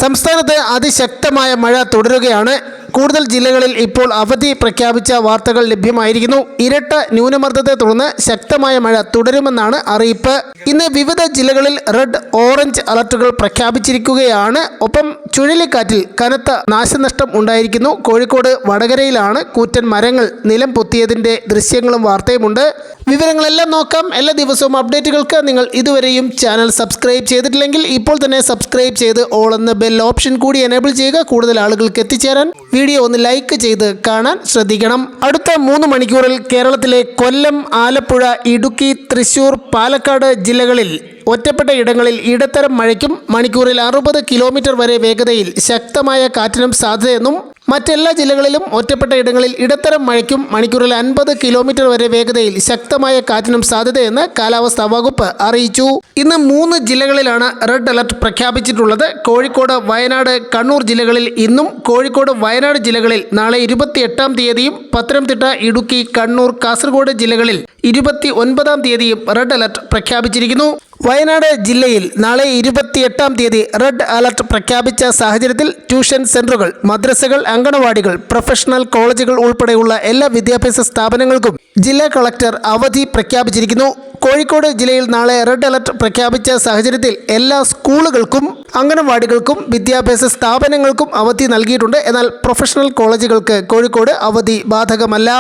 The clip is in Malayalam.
സംസ്ഥാനത്ത് അതിശക്തമായ മഴ തുടരുകയാണ്. കൂടുതൽ ജില്ലകളിൽ ഇപ്പോൾ അവധി പ്രഖ്യാപിച്ച വാർത്തകൾ ലഭ്യമായിരിക്കുന്നു. ഇരട്ട ന്യൂനമർദ്ദത്തെ തുടർന്ന് ശക്തമായ മഴ തുടരുമെന്നാണ് അറിയിപ്പ്. ഇന്ന് വിവിധ ജില്ലകളിൽ റെഡ്, ഓറഞ്ച് അലർട്ടുകൾ പ്രഖ്യാപിച്ചിരിക്കുകയാണ്. ഒപ്പം ചുഴലിക്കാറ്റിൽ കനത്ത നാശനഷ്ടം ഉണ്ടായിരിക്കുന്നു. കോഴിക്കോട് വടകരയിലാണ് കൂറ്റൻ മരങ്ങൾ നിലം പൊത്തിയതിൻ്റെ ദൃശ്യങ്ങളും വാർത്തയുമുണ്ട്. വിവരങ്ങളെല്ലാം നോക്കാം. എല്ലാ ദിവസവും അപ്ഡേറ്റുകൾക്ക് നിങ്ങൾ ഇതുവരെയും ചാനൽ സബ്സ്ക്രൈബ് ചെയ്തിട്ടില്ലെങ്കിൽ ഇപ്പോൾ തന്നെ സബ്സ്ക്രൈബ് ചെയ്ത് ഓൾ എന്ന ബെൽ ഓപ്ഷൻ കൂടി എനേബിൾ ചെയ്യുക. കൂടുതൽ ആളുകൾക്ക് എത്തിച്ചേരാൻ വീഡിയോ ഒന്ന് ലൈക്ക് ചെയ്ത് കാണാൻ ശ്രദ്ധിക്കണം. അടുത്ത 3 മണിക്കൂറിൽ കേരളത്തിലെ കൊല്ലം, ആലപ്പുഴ, ഇടുക്കി, തൃശൂർ, പാലക്കാട് ജില്ലകളിൽ ഒറ്റപ്പെട്ട ഇടങ്ങളിൽ ഇടത്തരം മഴയ്ക്കും മണിക്കൂറിൽ 60 കിലോമീറ്റർ വരെ വേഗതയിൽ ശക്തമായ കാറ്റിനും സാധ്യതയെന്നും മറ്റെല്ലാ ജില്ലകളിലും ഒറ്റപ്പെട്ട ഇടങ്ങളിൽ ഇടത്തരം മഴയ്ക്കും മണിക്കൂറിൽ 50 കിലോമീറ്റർ വരെ വേഗതയിൽ ശക്തമായ കാറ്റിനും സാധ്യതയെന്ന് കാലാവസ്ഥാ വകുപ്പ് അറിയിച്ചു. ഇന്ന് 3 ജില്ലകളിലാണ് റെഡ് അലർട്ട് പ്രഖ്യാപിച്ചിട്ടുള്ളത്. കോഴിക്കോട്, വയനാട്, കണ്ണൂർ ജില്ലകളിൽ ഇന്നും, കോഴിക്കോട്, വയനാട് ജില്ലകളിൽ നാളെ 28-ാം തീയതിയും, പത്തനംതിട്ട, ഇടുക്കി, കണ്ണൂർ, കാസർഗോഡ് ജില്ലകളിൽ 29-ാം തീയതിയും റെഡ് അലർട്ട് പ്രഖ്യാപിച്ചിരിക്കുന്നു. വയനാട് ജില്ലയിൽ നാളെ 28-ാം തീയതി റെഡ് അലർട്ട് പ്രഖ്യാപിച്ച സാഹചര്യത്തിൽ ട്യൂഷൻ സെന്ററുകൾ, മദ്രസകൾ, അങ്കണവാടികൾ, പ്രൊഫഷണൽ കോളേജുകൾ ഉൾപ്പെടെയുള്ള എല്ലാ വിദ്യാഭ്യാസ സ്ഥാപനങ്ങൾക്കും ജില്ലാ കളക്ടർ അവധി പ്രഖ്യാപിച്ചിരിക്കുന്നു. കോഴിക്കോട് ജില്ലയിൽ നാളെ റെഡ് അലർട്ട് പ്രഖ്യാപിച്ച സാഹചര്യത്തിൽ എല്ലാ സ്കൂളുകൾക്കും അങ്കണവാടികൾക്കും വിദ്യാഭ്യാസ സ്ഥാപനങ്ങൾക്കും അവധി നൽകിയിട്ടുണ്ട്. എന്നാൽ പ്രൊഫഷണൽ കോളേജുകൾക്ക് കോഴിക്കോട് അവധി ബാധകമല്ല.